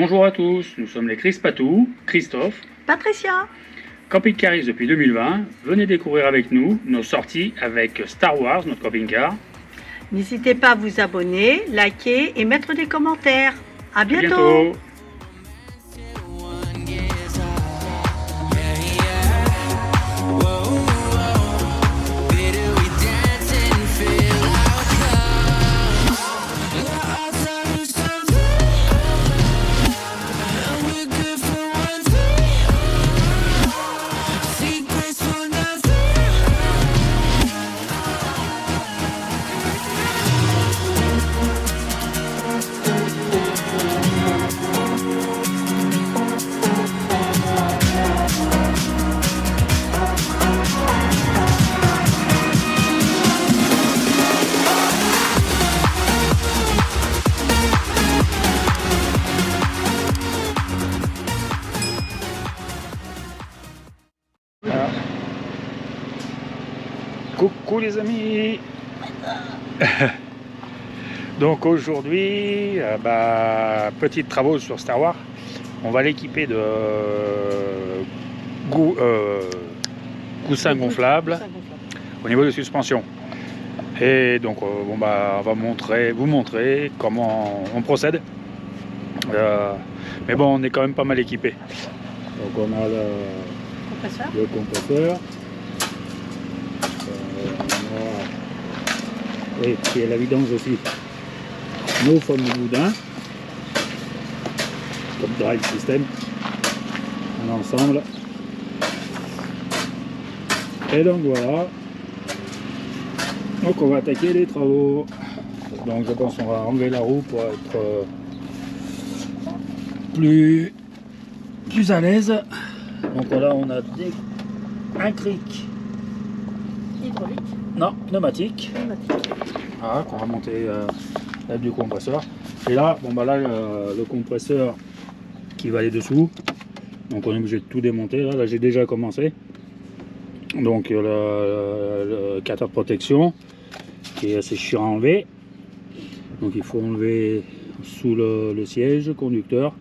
Bonjour à tous, nous sommes les Crispatou, Christophe, Patricia. camping-caristes depuis 2020. Venez découvrir avec nous nos sorties avec Star Wars, notre camping-car. N'hésitez pas à vous abonner, liker et mettre des commentaires. À À bientôt. bientôt. Alors, coucou les amis. Donc aujourd'hui, petits travaux sur Star Wars. On va l'équiper de coussins gonflables au niveau de suspension. Et donc on va vous montrer comment on procède. Mais bon, on est quand même pas mal équipé. Donc on a le compresseur. Et puis il y a la vidange aussi. Nos fameux boudins, comme drive system, en ensemble. Et donc voilà. Donc on va attaquer les travaux. Donc je pense qu'on va enlever la roue pour être plus à l'aise. Donc là on a un cric Hydraulique. non pneumatique. Voilà, qu'on va monter du compresseur. Et là, le compresseur qui va aller dessous. Donc on est obligé de tout démonter. Là j'ai déjà commencé. Donc le capteur de protection qui est assez chiant à enlever. Donc il faut enlever sous le siège conducteur.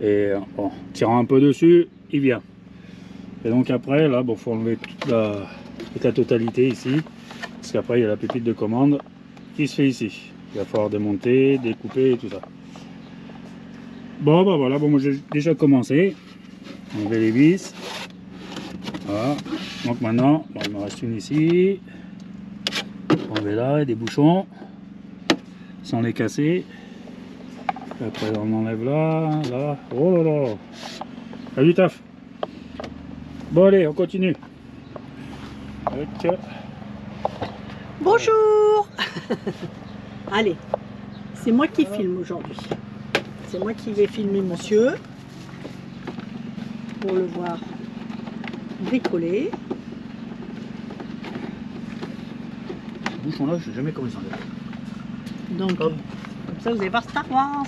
Et en tirant un peu dessus, il vient. Et donc après, là, faut enlever toute la totalité ici. Parce qu'après, il y a la pépite de commande qui se fait ici. Il va falloir démonter, découper et tout ça. Voilà, moi j'ai déjà commencé. Enlever les vis. Voilà. Donc maintenant, il me reste une ici. Enlever là, et des bouchons. Sans les casser. Après on enlève là. Oh là là. T'as du taf. Bon allez, on continue. Bonjour. Allez, c'est moi qui filme aujourd'hui. C'est moi qui vais filmer monsieur pour le voir bricoler. Ce bouchon là, je sais jamais comment ils s'enlèvent. Donc, comme ça vous allez voir Star Wars.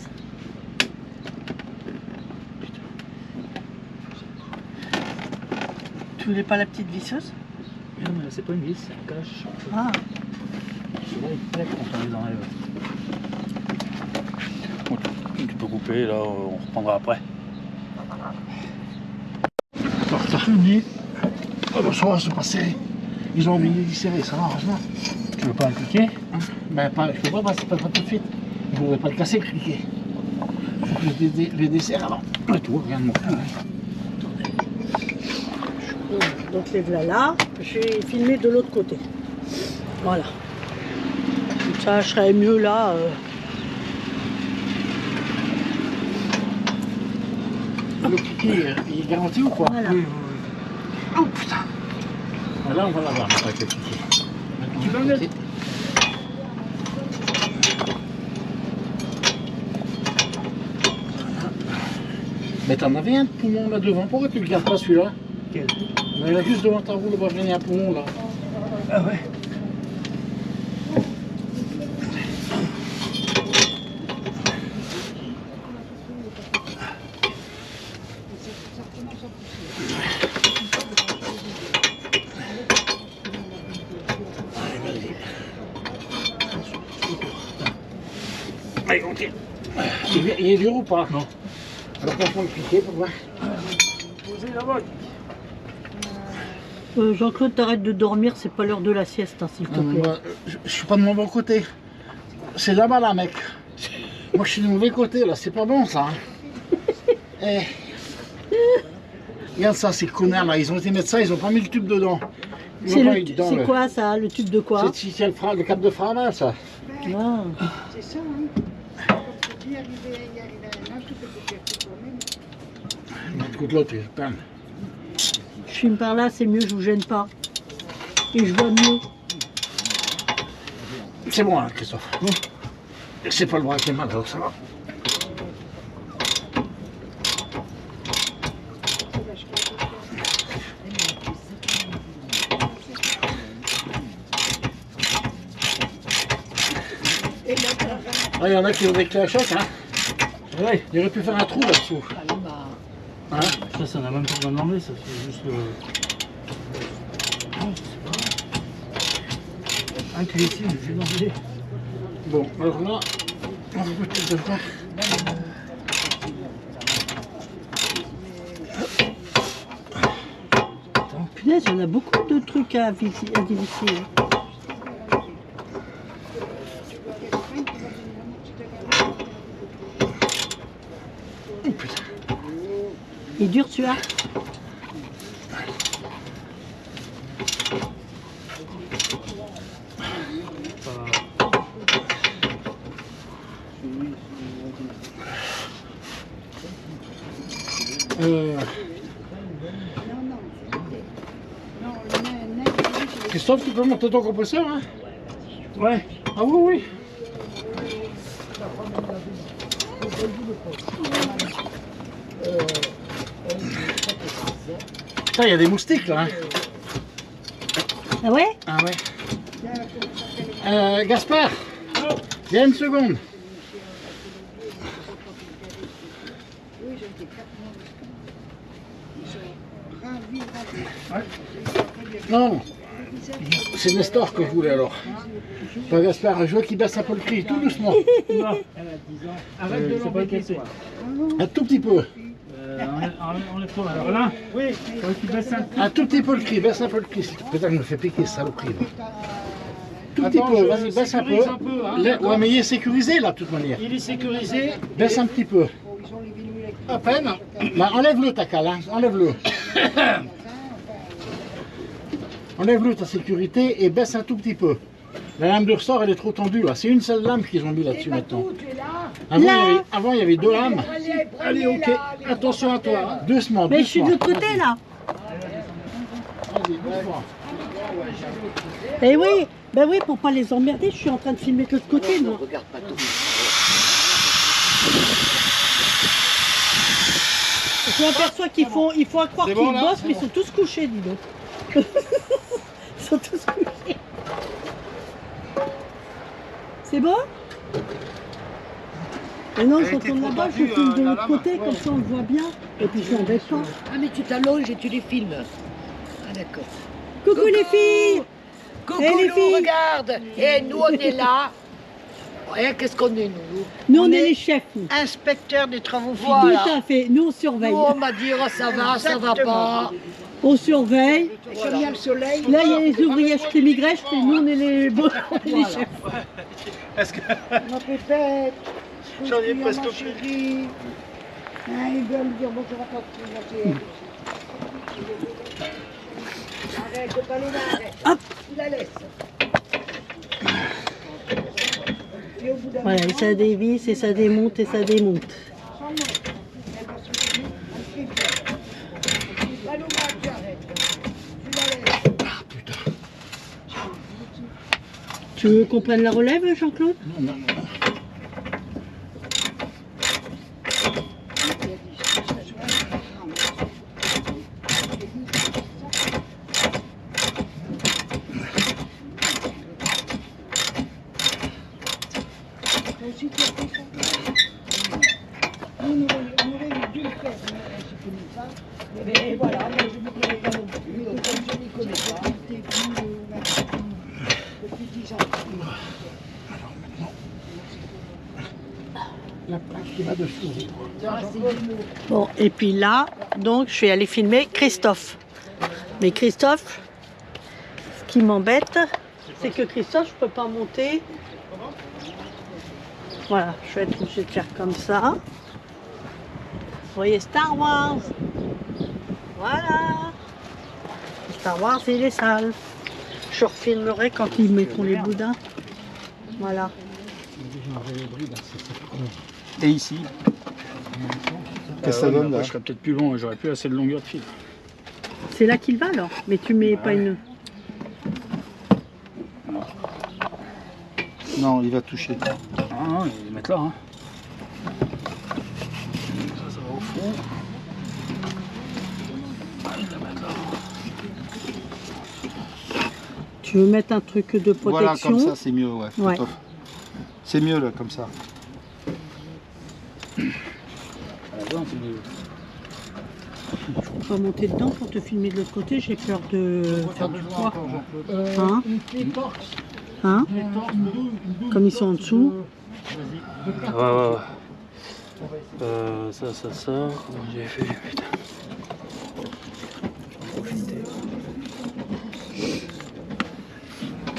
Tu voulais pas la petite visseuse? Non mais là c'est pas une vis, c'est un cache. Ah. Celui-là il pète quand on les enlève. Bon, tu peux couper, là on reprendra après. Alors t'as fini. Ah bah ça va, c'est pas serré. Ils ont oublié d'y serrer, ça va, heureusement. Tu veux pas le cliquer? Ben pas, je peux pas, c'est pas tout de suite. Je voudrais pas le casser, le cliquer. Faut que je les desserre avant. Et tout, regarde moi. Donc les voilà, je vais filmer de l'autre côté. Voilà. Comme ça, je serais mieux là. Le cliquet, il est garanti ou quoi? Voilà. Oui. Oh putain. Ah, là on va l'avoir avec le cliquet. Tu vas le mettre. Mais t'en avais un poumon là devant, pourquoi tu le gardes pas celui-là? Quel? Il y a juste devant ta roue, là-bas, il y a un poumon là. Ah ouais. Allez, on tire. Il est dur ou pas? Non. Alors franchement le cliquer pour voir. Posez la botte. Jean-Claude, t'arrêtes de dormir, c'est pas l'heure de la sieste, hein, s'il te plaît. Je suis pas de mon bon côté. C'est là-bas là mec. Moi je suis du mauvais côté là, c'est pas bon ça. Eh. Regarde ça, ces connards là, ils ont été mettre ça, ils ont pas mis le tube dedans. C'est quoi ça, le tube de quoi? C'est le câble de frein à main ça. Ah. C'est ça, hein. Quand tu dis arriver un an, tout est cher pour toi-même. Écoute l'autre, il peine. Je filme par là, c'est mieux, je vous gêne pas. Et je vois mieux. C'est bon hein, Christophe. C'est pas le bras qui est mal, alors ça va. Il y en a qui ont des clés à choc, hein. Ouais. Il aurait pu faire un trou là-dessous. Hein? Ça n'a même pas besoin d'enlever, ça fait juste le. Un clé ici, je vais l'enlever. Bon, alors là, on va peut-être devoir. Punaise, il y en a beaucoup de trucs à dévisser. Oh putain. Il est dur celui-là. Christophe, tu peux monter ton compresseur, hein? Ouais. Ah oui, oui. Putain, il y a des moustiques là. Hein. Ah ouais? Ah ouais. Gaspard, il y a une seconde. Non, c'est Nestor que je voulais alors. Pas Gaspard, je veux qu'il baisse un peu le cri, tout doucement. Non. Arrête de l'embêter. Un tout petit peu. Enlève-toi alors là. Oui. Tu baisses Un tout petit peu le cri, baisse un peu le cri. Putain, je me fais piquer ce saloperie. Tout petit peu, vas-y, baisse un peu. Hein, Ouais, mais il est sécurisé là, de toute manière. il est sécurisé. Baisse un petit peu. À peine. Bah, enlève-le ta cale, hein. Enlève-le. Enlève-le ta sécurité et baisse un tout petit peu. La lame de ressort elle est trop tendue là. C'est une seule lame qu'ils ont mis là-dessus maintenant. Avant il y avait deux lames. Allez, ok. Attention à toi. Hein. Doucement, Mais je suis de doucement. l'autre côté là. Vas-y, doucement. Eh oui, ben oui, pour pas les emmerder, je suis en train de filmer de l'autre côté, moi. Regarde pas tout. Je m'aperçois qu'ils font, il faut croire qu'ils bossent, mais ils sont tous couchés, dis donc. Ils sont tous couchés. C'est bon? Mais non, je retourne là-bas, je filme de l'autre côté, comme ça on le voit bien. Et puis je l'embête pas. Ah mais tu t'allonges et tu les filmes. Ah d'accord. Coucou les filles! Coucou Eh, les nous, filles. regarde. Et nous on est là. Et qu'est-ce qu'on est nous? Nous on est les chefs, nous. Inspecteur des travaux finis. Voilà. Tout à fait, nous on surveille. Nous on va dire ça va pas. On surveille. J'aime bien le soleil. Là il y a les ouvriers ch'témigrèches et nous on est les, on est les chefs. Ma pépette. J'en ai presque ma chérie. Ah, il doit me dire bonjour à toi. Arrête de pas les là, arrête. Hop. Tu la laisses. Et au bout d'un Voilà, et ça dévisse et ça démonte et ça démonte. Allô, Marc, tu arrêtes. Tu la laisses. Ah putain. Tu veux qu'on prenne la relève, Jean-Claude? Non, non, non. Aussi, tu as fait ça. Nous, on aurait dû le faire. On aurait supprimé ça. Mais voilà, moi, je ne connais pas non plus. Donc, comme je n'y connais pas, t'es venu depuis 10 ans. Alors maintenant, la plaque. qui va dessous. Bon, et puis là, donc, je vais aller filmer Christophe. Mais Christophe, ce qui m'embête, c'est que Christophe, je peux pas monter. Voilà, je vais être obligée de faire comme ça. Vous voyez Star Wars. Voilà. Star Wars, il est sale. Je refilmerai quand ils mettront les boudins. Voilà. Et ici, qu'est-ce que ça donne là? Je serais peut-être plus long, j'aurais plus assez de longueur de fil. C'est là qu'il va alors. Mais tu mets pas une. Non, il va toucher. Ah, ils les mettent là. Hein. Ça va au fond. Ah, ils les mettent là. Tu veux mettre un truc de protection. Voilà, comme ça, c'est mieux, ouais. Ouais. C'est mieux là, comme ça. Ah, non, c'est mieux. Je peux pas monter dedans pour te filmer de l'autre côté, j'ai peur de faire du poids. Hein Une clé torse. Hein Une torse, une double Comme ils sont en torse dessous. Ouais. Ça. Comment j'ai fait? Putain. J'en profiter.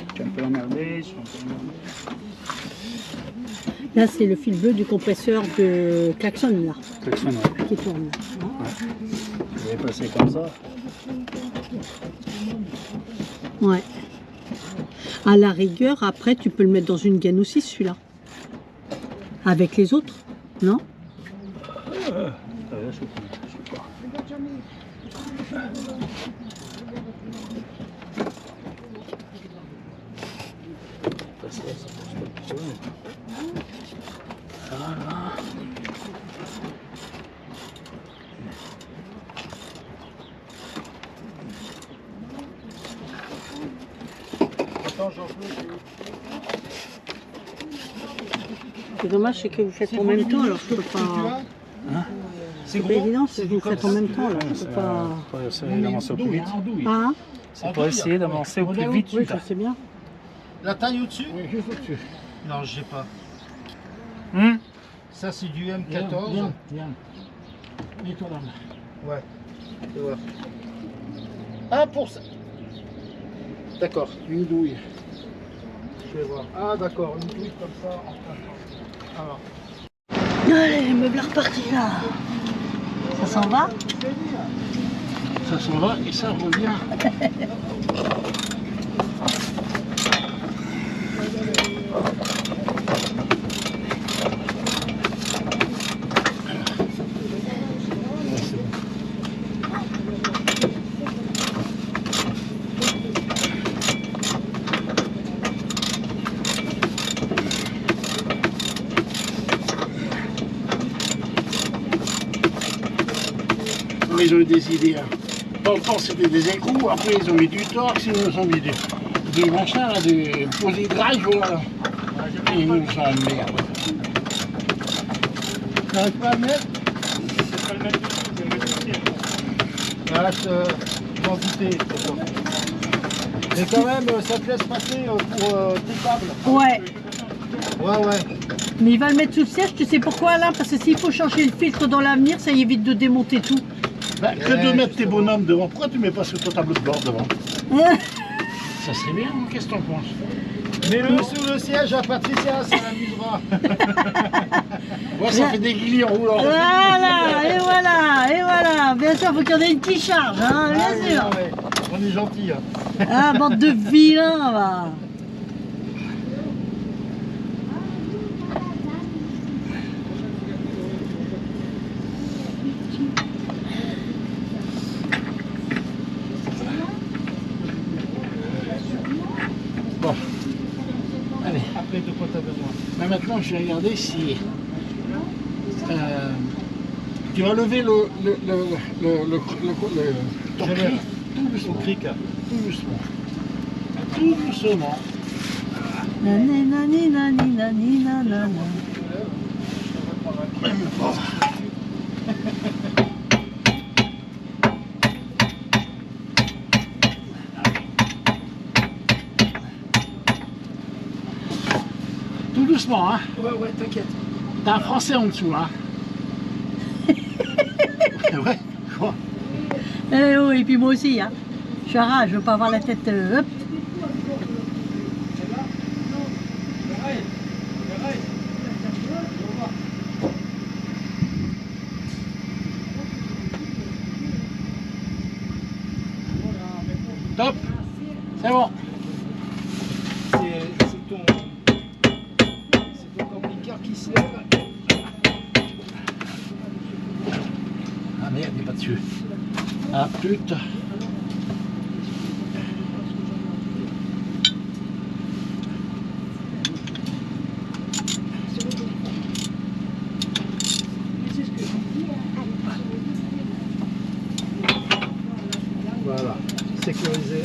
Je suis un peu emmerdé. Là, c'est le fil bleu du compresseur de klaxon, là, Klaxon, ouais. qui tourne. Je vais passer comme ça. Ouais. À la rigueur, après, tu peux le mettre dans une gaine aussi, celui-là. Avec les autres, non? Là, je sais pas. Ça pose pas de problème. Voilà. C'est dommage, c'est que vous faites en même temps, alors je peux pas. C'est pas évident, c'est que vous faites en même temps, alors je peux pas. Pour essayer d'avancer au plus vite. Ah, C'est pour essayer d'avancer au plus vite. oui, je sais bien. La taille au-dessus? Oui, juste au-dessus. Non, je sais pas. Hum. Ça, c'est du M14. Viens. Mets-toi là. Ouais. Tu vois. Ah, pour ça. D'accord, Une douille. je vais voir. Ah, d'accord, une douille comme ça. Alors. Allez, me voilà reparti là. Ça s'en va? Ça s'en va et ça revient. Mais ils ont eu des idées. Hein. Dans le temps, c'était des écrous. Après, ils ont mis du torx. Ils nous ont mis des machins, là, des posés drive. Voilà. Et ils nous ont amené. T'arrives pas à le mettre? Là, je m'en doutais. Mais quand même, ça te laisse passer pour tes tables. Ouais. Ouais. Mais il va le mettre sous le siège, tu sais pourquoi Alain? Parce que s'il faut changer le filtre dans l'avenir, ça évite de démonter tout. Bah, que de mettre tes bonhommes devant. Pourquoi tu mets pas sur ton tableau de bord devant? Ça serait bien, hein. Qu'est-ce que t'en penses? Mets-le sous le siège à Patricia, ça l'amusera. Ouais, ça fait des guillis en roulant. Voilà. Bien sûr, faut qu'il y en ait une qui charge, hein, bien sûr. Ouais. On est gentil. Hein. Ah, bande de vilains, va. Bon. Allez. Après, de quoi t'as besoin? Mais maintenant, je vais regarder si... tu vas lever le torpille tout doucement. Tout doucement. Tout doucement. Tout doucement, hein. Ouais, t'inquiète. T'as un français en dessous, hein. Ouais, je crois. Oh, et puis moi aussi, hein. Je suis à rage, je veux pas avoir la tête. Hop. Top. C'est bon. C'est ton camping-car qui se lève. Ah merde, il n'est pas dessus. Ah putain. Voilà, sécurisé.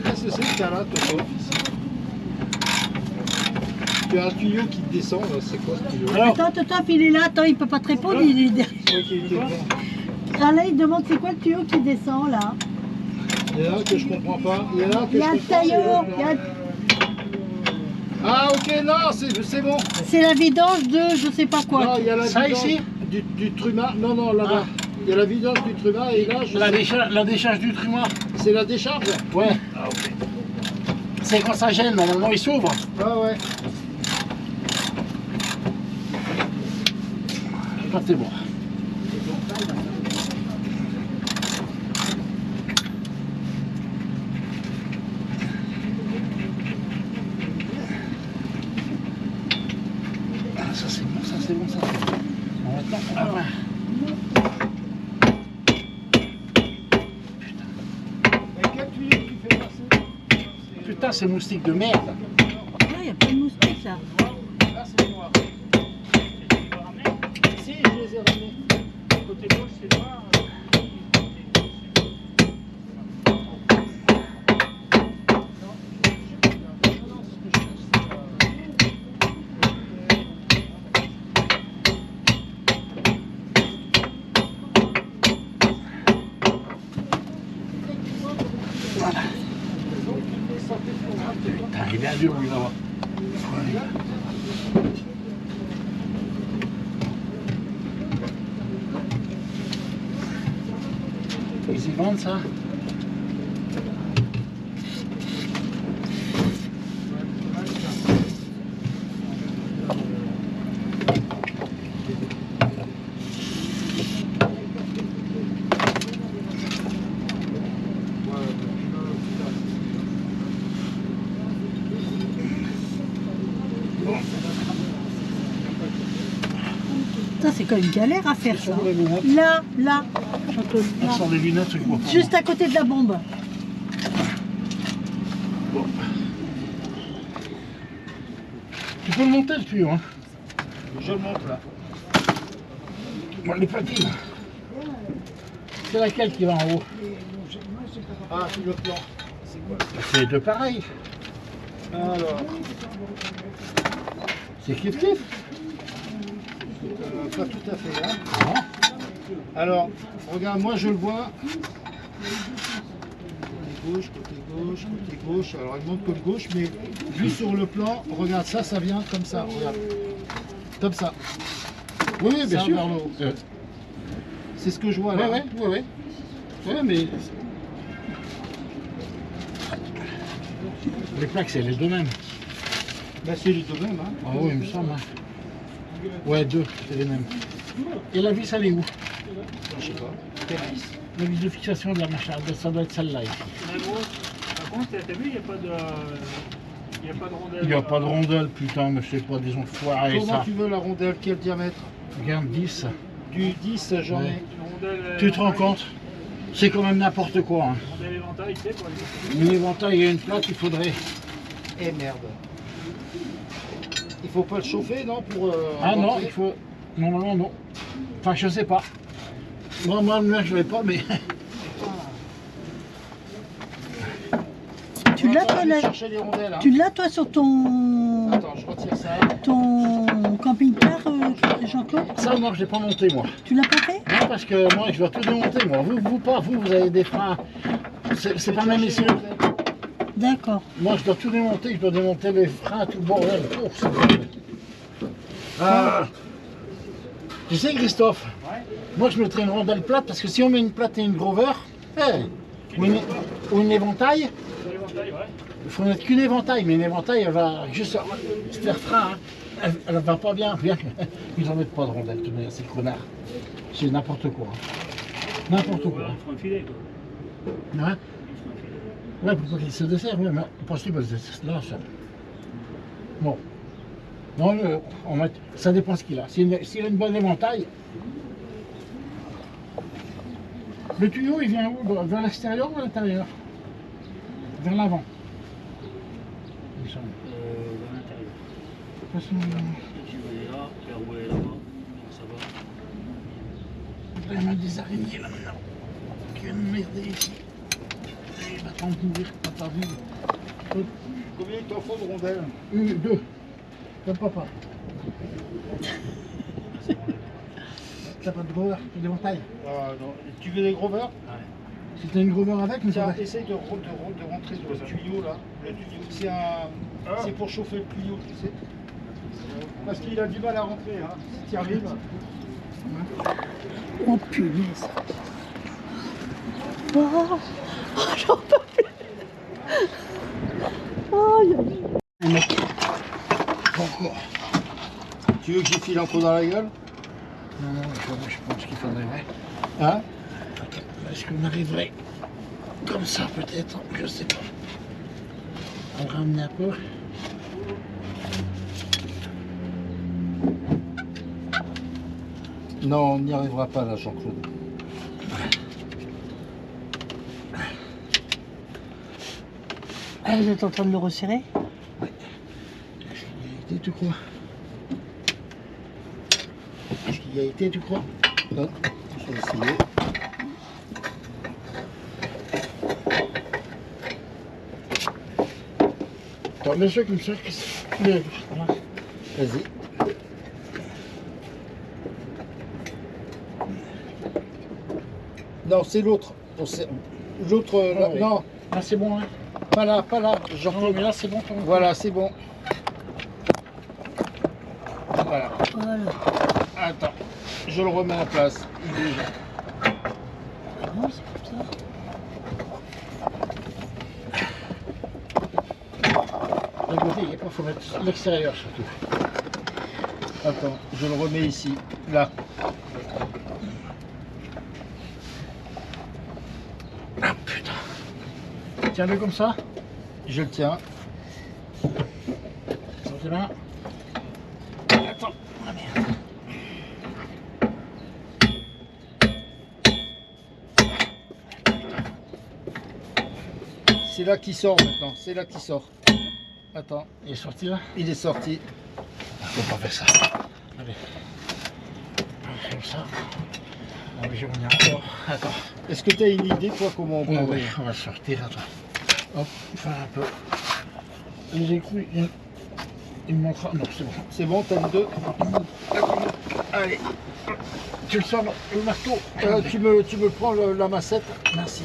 Qu'est-ce que c'est que t'as là, Toto? Tu as un tuyau qui te descend, là, c'est quoi ce tuyau? Alors, Attends, il est là, attends, il peut pas te répondre, il est derrière. Ouais, qui était bon. Ah là, il demande c'est quoi le tuyau qui descend là? Il y en a que je comprends pas. Il y en a que Il y a un je comprends. taillot, il y a- Ah ok, non, c'est bon. c'est la vidange de je sais pas Non, quoi. il y a la Ça, vidange ici du truma. Non, non, là-bas. Ah. Il y a la vidange du truma et là, la décharge du truma. c'est la décharge. Ouais. C'est quand ça gêne, normalement il s'ouvre. Ah ouais. Là c'est bon. Ah, ça c'est bon, ça c'est bon, ça. Bon, maintenant, ah, ouais. Et quel tuyau tu fais passer? Putain, c'est moustique de merde. Ah, il y a plein de moustiques là. Là, c'est noir. Si, je les ai ramenés. Côté gauche, c'est noir. Putain, il est à dur lui là-bas. Ils y vendent ça? Ça, c'est quand même galère à faire ça. Sur les lunettes. Là, Chantal, là. Sur les lunettes, c'est quoi? Juste à côté de la bombe. Tu peux le monter le tuyau, hein? Je le monte là. Bon, les platines. C'est laquelle qui va en haut? Ah, sur le plan. C'est quoi? C'est les deux pareils. Alors, C'est kiff kiff. pas tout à fait là. Ah. Alors, regarde, moi je le vois. Côté gauche. Alors il monte côte gauche, mais vu sur le plan, regarde ça, ça vient comme ça. Regarde. Comme ça. Oui, bien Ça sûr. vers le haut. C'est ce que je vois là. Ouais, mais les plaques, c'est les deux mêmes. Bah, c'est les deux mêmes. Hein. Ah oui, il me semble. Hein. Ouais, deux, c'est les mêmes. Et la vis, elle est où? Je sais pas. Quelle vis? La vis de fixation de la machine, ça doit être celle-là ici. La grosse. Par contre, t'as vu, il n'y a pas de. Il n'y a pas de rondelle. Il n'y a pas de rondelle, putain, mais c'est pas des enfoirés Comment ça. tu veux la rondelle? Quel diamètre? Regarde, 10. Du 10, j'en Ouais. ai. Une rondelle, Tu te rends compte? C'est quand même n'importe quoi. Hein. Rondelle éventail, tu sais, pour les. Mais l'éventail, il y a une plaque, il faudrait. Eh merde. Il faut pas le chauffer, non, pour. Ah non, rentrer il faut. Normalement, non. Enfin, je sais pas. Moi, le mien, je l'ai pas, mais. Tu l'as, Attends, toi, je vais là chercher les rondelles. Hein. Tu l'as, toi, sur ton. Attends, je retire ça. ton camping-car, Jean-Claude? Ça, moi, je l'ai pas monté, moi. Tu l'as pas fait? Non, parce que moi, je dois tout démonter, moi. Vous pas, vous avez des freins. C'est pas même ici. D'accord. Moi, je dois tout démonter, je dois démonter les freins, tout le bordel. Oh, c'est bordel. Ah. Tu sais, Christophe, moi, je mettrais une rondelle plate, parce que si on met une plate et une grover, ou une éventail, il faut mettre qu'une éventail, mais une éventail, elle va juste se faire frein. Hein. Elle va pas bien, ils en mettent pas de rondelle, tout de même, c'est connard. C'est n'importe quoi. N'importe quoi. Ouais. Ouais, pour qu'il se dessert, oui, mais possible, là, ça. Bon. Non, ça dépend ce qu'il a. S'il a une bonne éventail. Le tuyau, il vient où? Vers l'extérieur ou à l'intérieur? Vers l'avant. Vers l'intérieur. De toute façon, Le tuyau est là, la roue est là-bas, donc ça va. il y a des araignées là maintenant. Qui viennent m'emmerder ici. Il va pas me mourir, pas vu. Combien il t'en faut de rondelles? Une, deux. Comme papa. T'as pas de grover, tu d'éventail. Non. Tu veux des grovers? Si t'as une grover avec, mais ça Tiens, va. essaye de rentrer dans le tuyau là. Le tuyau, c'est pour chauffer le tuyau, tu sais. Parce qu'il a du mal à rentrer, hein. Si tu y arrives. Oh punaise. Oh, j'en peux plus. Oh, Un mec. Encore. Tu veux que j'y file un coup dans la gueule? Non, je pense qu'il faudrait. Hein? Est-ce qu'on arriverait comme ça peut-être? Je sais pas. On va ramener un peu. Non, on n'y arrivera pas là, Jean-Claude. Ah, vous êtes en train de le resserrer? Il y a été, tu crois? Est-ce qu'il y a été, tu crois? Non, je vais essayer. Attends, laisse-le comme ça. Voilà. Vas-y. Non, c'est l'autre. L'autre, Ah, oui. non, Là, c'est bon, hein? pas là, Non, Jean-Claude. mais là, c'est bon. Quand même. Voilà, c'est bon. Voilà. Voilà. Attends, je le remets en place. Il bouge. Non, c'est comme ça. D'un côté, il faut mettre l'extérieur surtout. Attends, je le remets ici. Là. Ah putain. Tiens-le comme ça. Je le tiens. Sortez là. Attends. Ah merde. C'est là qu'il sort maintenant. C'est là qu'il sort. Attends, Il est sorti là? il est sorti. Faut pas faire ça. Allez. Comme ça. Ah, mais je reviens encore. Attends. Est-ce que tu as une idée, toi, comment on Oui, prend? oui, on va le sortir. Attends. Hop, faire un peu. Les écrous, il me manquera. Non, c'est bon. C'est bon, t'as les deux? Allez. Tu le sors, le marteau. Tu me prends la massette? Merci.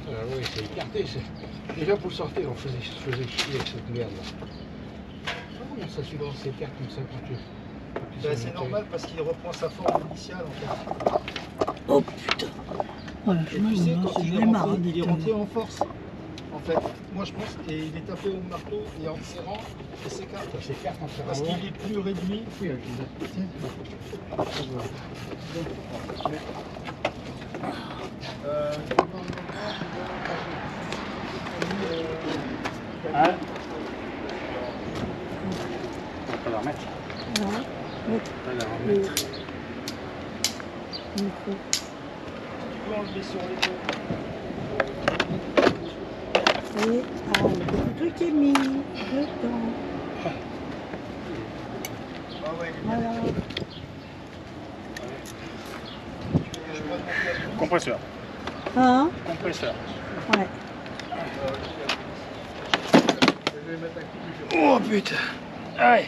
Oui, c'est écarté. Déjà pour le sortir, on faisait chier avec cette merde là. Comment ça s'écarte comme ça quand tu. Ben, c'est normal parce qu'il reprend sa forme initiale en fait. Oh putain. Voilà, Et tu sais, quand je vais marre. il est rentré en force. En fait, moi je pense, et il est tapé au marteau et en serrant, il s'écarte. Ça s'écarte en serrant. Parce qu'il est plus réduit. Oui, avec les Hein? On va la remettre. Ouais. On va la remettre. Tu peux enlever sur les Et le petit truc est mis dedans. Voilà. Compresseur. Hein? Compresseur. Ouais. Oh putain. Aïe.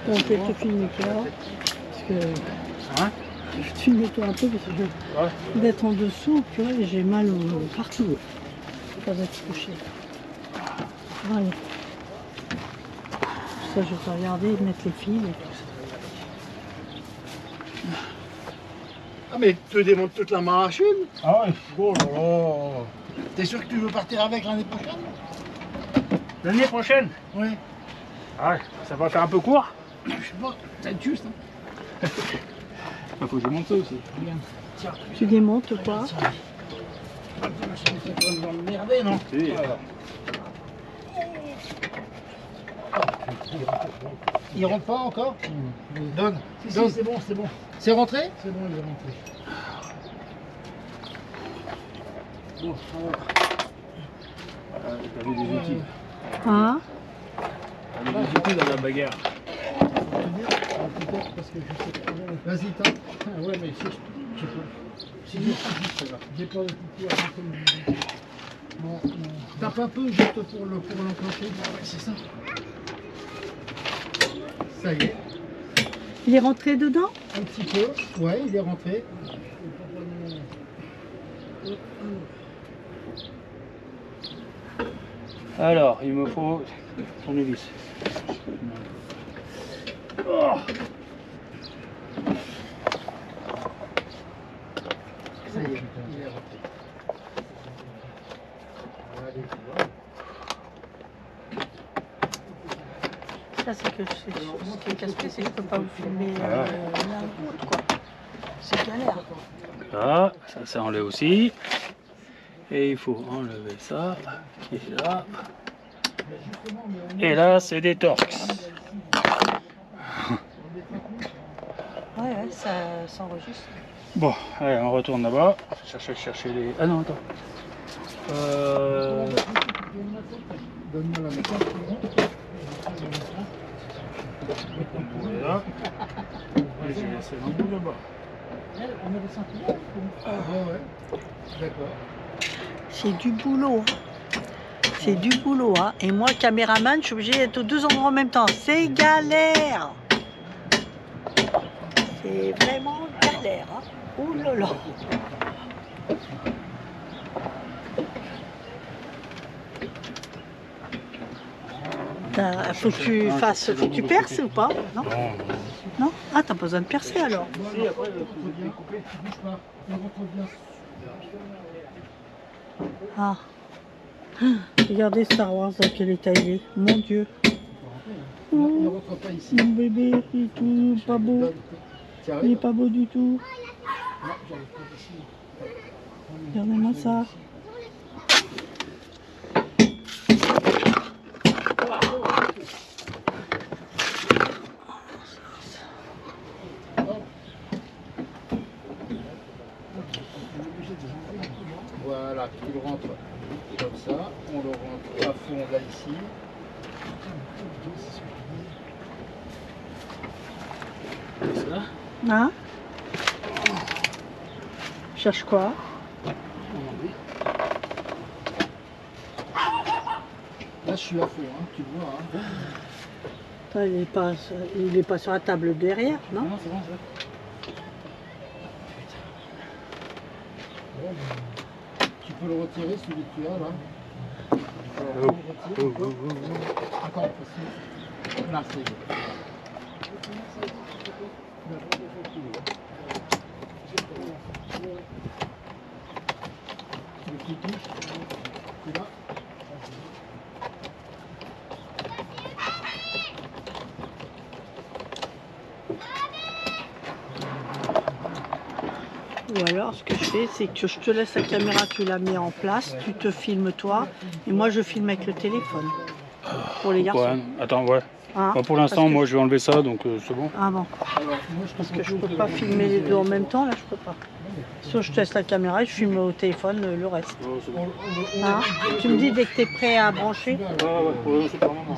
Donc je vais te filmer toi. Parce que. Hein? Je vais te filmer toi un peu parce que d'être en dessous, tu vois, j'ai mal partout. Pas d'être couché. Voilà. Ça, je vais te regarder, mettre les fils et tout ça. Ah mais tu te démontes toute la machine. Ah ouais. Oh là là. T'es sûr que tu veux partir avec l'année prochaine? L'année prochaine? Oui. Ah, ça va faire un peu court. Je sais pas, c'est juste. Hein. Il faut que je monte ça aussi. Regarde. Tiens. Tu démontes quoi? La machine, c'est quand même emmerdé, non? Si. Voilà. Il rentre pas encore? Donne. Si, Donne. c'est bon, c'est bon. C'est rentré? C'est bon, il est rentré. Bon, alors. T'as vu des outils. Hein? T'as vu des outils dans la bagarre. Peut-être parce que je sais pas. Vas-y, tente. Ah ouais, mais si je peux. Si je peux, J'ai peur de couper avant que le. Non, non. Tape un peu juste pour l'enclencher. Ouais, c'est ça. Ça y est. Il est rentré dedans? Un petit peu. Ouais, il est rentré. Alors, il me faut tournevis. Oh. Ça y est, il est rentré. Allez, tu vois. Ça, c'est que ce qui est casse-pied, c'est que je peux pas vous filmer la route, quoi. C'est galère. Là, ça enlève aussi. Et il faut enlever ça, qui est là. Et là, c'est des Torx. Ouais, ça s'enregistre. Bon, allez, on retourne là-bas. Chercher les... Ah non, attends. Donne-moi la méthode. Là. Et j'ai laissé un bout là-bas. On a des sentiments. Ah ouais. D'accord. C'est du boulot. C'est du boulot. Hein. Et moi, caméraman, je suis obligée d'être aux deux endroits en même temps. C'est galère. C'est vraiment galère. Hein. Ouh là là. Faut que tu fasses, faut que tu perces ou pas? Non? Non? Ah, t'as pas besoin de percer alors. Si, après, il rentre bien. Bouge pas. Il rentre bien. Ah. Regardez Star Wars dans quel état il est. Mon Dieu. Il ne rentre pas ici. Mon bébé, il est tout pas beau. Tu Il est arrives? pas beau du tout. Non, j'arrive pas ici. Regardez-moi ça. Voilà, tu le rentres comme ça. On le rentre à fond là ici. Ça. Hein? Cherche quoi? Là, je suis à fond, hein, tu le vois. Hein. Attends, il est pas sur la table derrière, non? Non, c'est bon, ça. Bon, ben, tu peux le retirer, celui que tu as là. Alors, on le retire encore. Encore, parce que là, c'est bon. Le petit touche, c'est là. Ou alors, ce que je fais, c'est que je te laisse la caméra, tu la mets en place, tu te filmes toi, et moi je filme avec le téléphone. Pour les garçons. Ouais, attends, ouais. Hein? Bah, pour l'instant, Parce que- moi, je vais enlever ça, donc c'est bon. Ah bon. Alors, moi, je te Parce que je propose peux de- pas filmer les deux en même temps, là je peux pas. Non, Soit je teste la caméra et je filme au téléphone le reste. Oh, c'est bon. Hein? Tu me dis dès que tu es prêt à brancher. Ouais, c'est pas maman.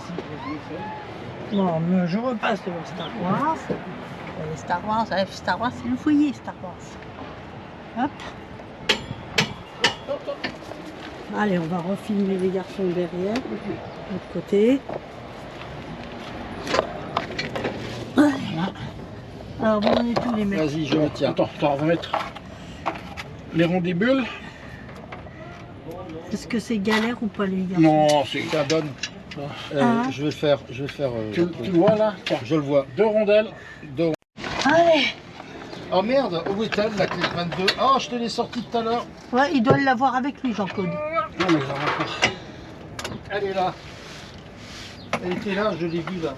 Non, mais je repasse le Star Wars. Star Wars, c'est le foyer, Star Wars. Hop. Allez, on va refilmer les garçons derrière, de l'autre côté. Alors, vous en êtes tous les mecs. Vas-y, je retiens. Attends, on va mettre les rondibulles. Est-ce que c'est galère ou pas, les garçons? Non, c'est Ça donne. Ah. Je vais le faire. Tu le vois là? Tiens, Je le vois. 2 rondelles. Allez. Oh merde, où est-elle la clé 22? Oh, je te l'ai sortie tout à l'heure. Ouais, il doit l'avoir avec lui, Jean-Claude. Non, mais j'en ai pas. Elle est là. Elle était là, je l'ai vue là.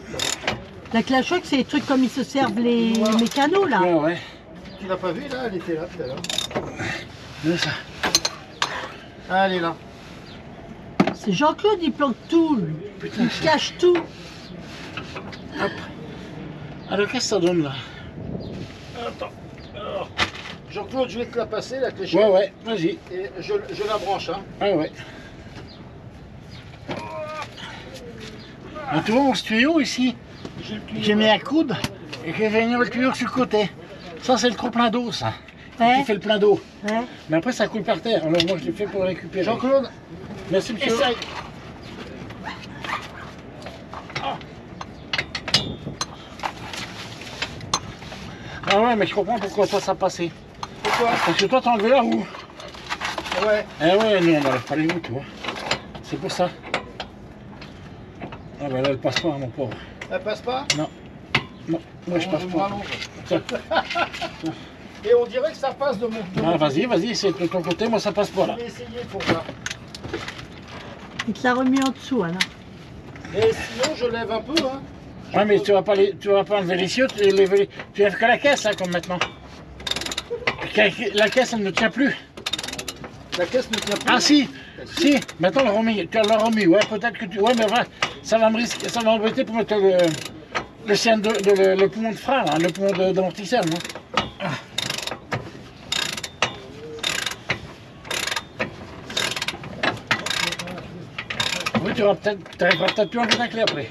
La clachoc, c'est les trucs comme ils se servent les mécanos, là. Ouais. Tu l'as pas vue là? Elle était là tout à l'heure. Mais ça. Ah, elle est là. C'est Jean-Claude, il planque tout, lui. Il cache tout. Alors, qu'est-ce que ça donne là? Attends. Alors, Jean-Claude, je vais te la passer la clé. Ouais, vas-y. Et je la branche. Hein. Ah ouais. Ah, tu vois mon tuyau ici? J'ai mis un coude et j'ai venu le tuyau sur le côté. Ça, c'est le trop plein d'eau, ça. Ouais. Qui fait le plein d'eau. Ouais. Mais après, ça coule par terre. Alors, moi, je l'ai fait pour le récupérer. Jean-Claude, Merci, monsieur. essaye. Ah ouais, mais je comprends pourquoi toi, ça passait. Pourquoi? Parce que toi, t'as enlevé la roue. Ouais. Eh ouais, nous, on n'enlève pas les roues, tu vois. C'est pour ça. Ah bah là, elle passe pas, mon pauvre. Elle passe pas? Non, moi, je passe me pas. rallonge. Tiens. Et on dirait que ça passe de mon Ah, vas-y, c'est de ton côté, moi, ça passe pas, Je là. vais essayer pour voir. Il te l'a remis en dessous, alors. Et sinon, je lève un peu. Hein. Ouais, mais tu vas pas enlever les cieux, tu lèves que la caisse, hein, comme maintenant. La caisse, elle ne tient plus. La caisse ne tient plus. Ah si, maintenant tu l'as remis, ouais, peut-être que tu... Ouais, mais voilà, ça va m'embêter pour mettre le poumon de frein, là, le poumon d'amortisseur, non? Oui, tu arriveras peut-être plus à enlever ta clé après.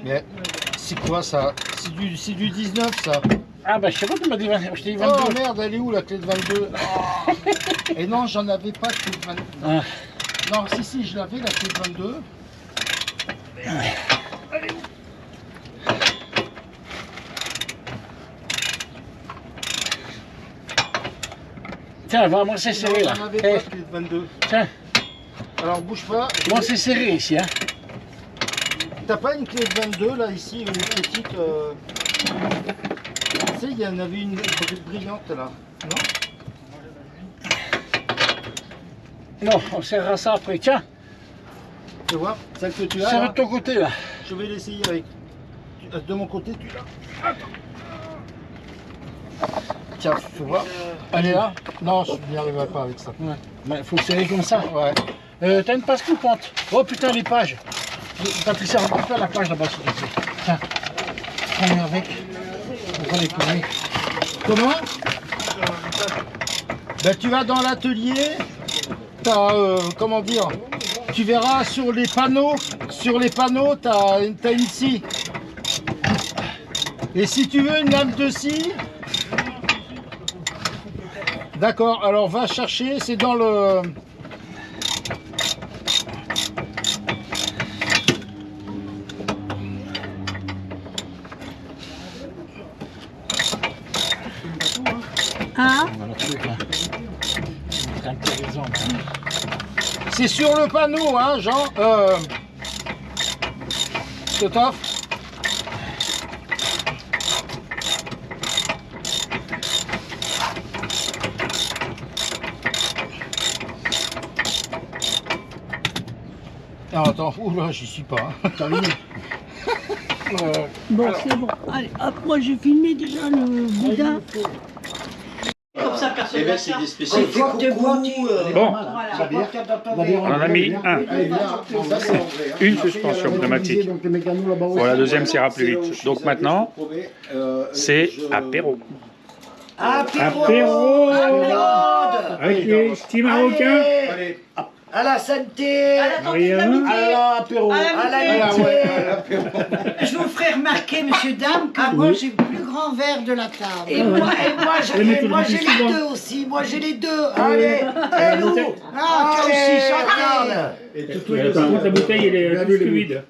Mais c'est quoi ça? C'est du 19 ça. Ah bah je sais pas, tu m'as dit 20, je t'ai dit 22. Oh merde, elle est où la clé de 22? Oh. Et non, j'en avais pas de clé de 22. Ah. Non, si, je l'avais la clé de 22. Tiens, moi c'est serré là. J'en avais pas de clé de 22. Tiens, Alors bouge pas. moi c'est serré ici, hein. T'as pas une clé de 22 là ici, une petite. Tu sais, il y en avait une brillante là. Non? Non, on serrera ça après. Tiens, Tu vois? Celle que tu as. serre là, de ton côté là. je vais l'essayer avec. De mon côté, tu l'as. Attends. Tiens, tu vois? Elle est là? Non, je n'y arriverai pas avec ça. Ouais. Mais faut serrer comme ça. Ouais. T'as une passe coupante. Oh putain, les pages. T'as pris ça, on peut la page là-bas s'il te plaît. Tiens, prends-le avec. On va les courir. Comment? Ben, tu vas dans l'atelier, t'as, comment dire, tu verras sur les panneaux, t'as une scie. Et si tu veux une lame de scie, d'accord, alors va chercher, c'est dans le... Hein? C'est sur le panneau, hein, Jean. Christophe. Ah, attends, oula, j'y suis pas. Hein. Terminé. Bon, c'est bon. Allez, hop, moi j'ai filmé déjà le boudin. Comme ça, personne Les ne va mecs, c'est faire. des spécialités. Bon, La bière. on en a mis un. Une suspension pneumatique. Donc les mécanos là-bas. Bon, la deuxième, ça ira plus vite. Donc maintenant, c'est apéro. Apéro. Avec les petits Marocains. Allez, À la santé. À la tenter de l'amitié. Apéro. À l'amitié. Je vous ferai remarquer, monsieur, dame, que moi j'ai le plus grand verre de la table. Et moi j'ai les deux aussi. Moi j'ai les deux. Allez, hello. Ah, toi aussi, Chantal. Par contre, la bouteille, elle est plus vide.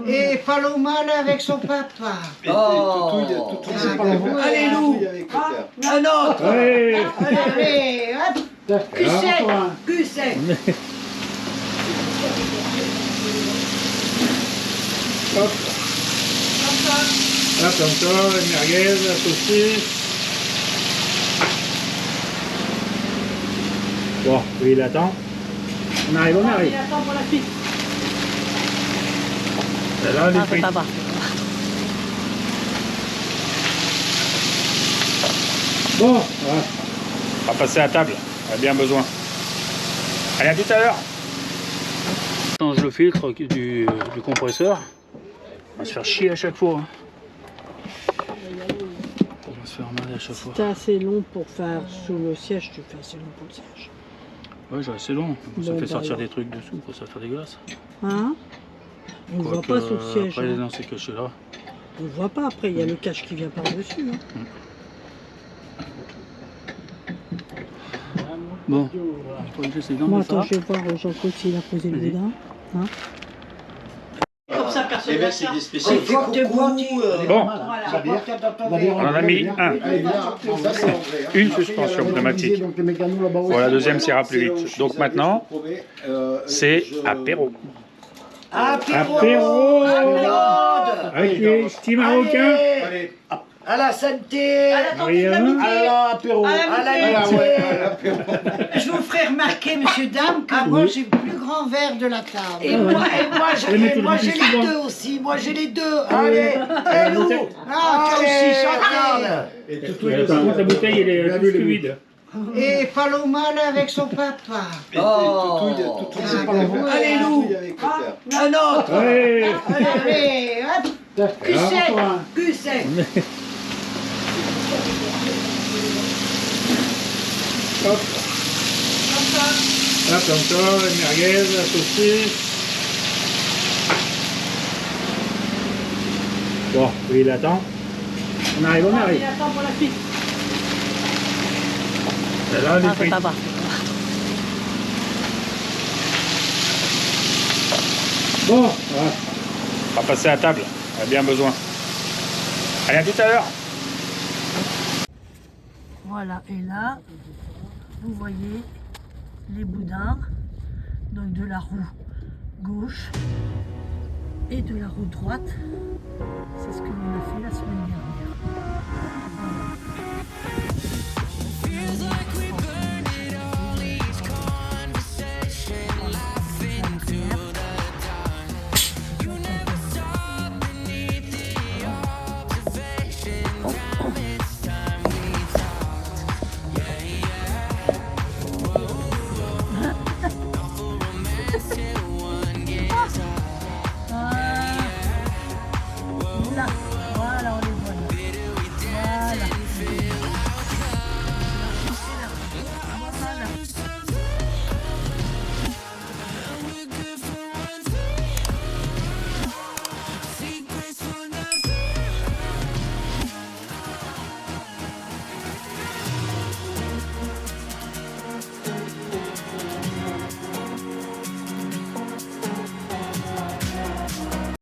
Et Paloma là, avec son papa. Allez, Lou. Un autre. Ouais. Allez, hop, cul sec, cul sec. Hop. Là, comme ça, la merguez, la saucisse. Bon, oui, il attend. On arrive. Il attend pour la suite. Et là, les Ah, c'est frites. pas bas. Bon, voilà. On va passer à table. On a bien besoin. Allez, à tout à l'heure. On change le filtre du compresseur. On va se faire chier à chaque fois. Hein. On va se faire mal à chaque fois. C'est assez long pour faire sous le siège, tu fais assez long pour le siège. Ouais, j'ai assez long. Ça Bon, fait sortir alors. des trucs dessous, quoi. Ça va faire dégueulasse. Hein? On ne voit pas sous le siège. Après, Hein. non, c'est caché là. On ne voit pas après, il y a le cache qui vient par-dessus. Hein. Bon, je crois que c'est Moi, dans ça. attends, je vais voir Jean-Claude s'il a posé le boudin. Hein? Comme ça, personne les ne va mecs, c'est faire. des spécialités. Bon, La bière. on en a mis un. Une suspension pneumatique. Donc les mécanos là-bas. Bon, la deuxième, ça ira plus vite. Donc maintenant, c'est apéro. Apéro. Avec les petits Marocains. Allez, À la santé. À la tenter de l'amitié. Apéro. À l'amitié. Je vous ferai remarquer, monsieur, dame, que moi j'ai le plus grand verre de la table. Et moi j'ai les deux aussi. Moi j'ai les deux. Allez, hello. Ah, toi aussi, Chantal. Par contre, la bouteille, elle est plus vide. Et Paloma là, avec son papa. Allez, Lou. Un autre. Ouais. Allez, hop, cul sec, cul sec. Hop. Là, comme ça, la merguez, la saucisse. Bon, oui, il attend. On arrive. Il attend pour la suite. Et là, les Ah, c'est frites. pas bas. Bon, voilà. On va passer à table. On a bien besoin. Allez, à tout à l'heure. Voilà, et là, vous voyez les boudins, donc de la roue gauche et de la roue droite. C'est ce que l'on a fait la semaine dernière.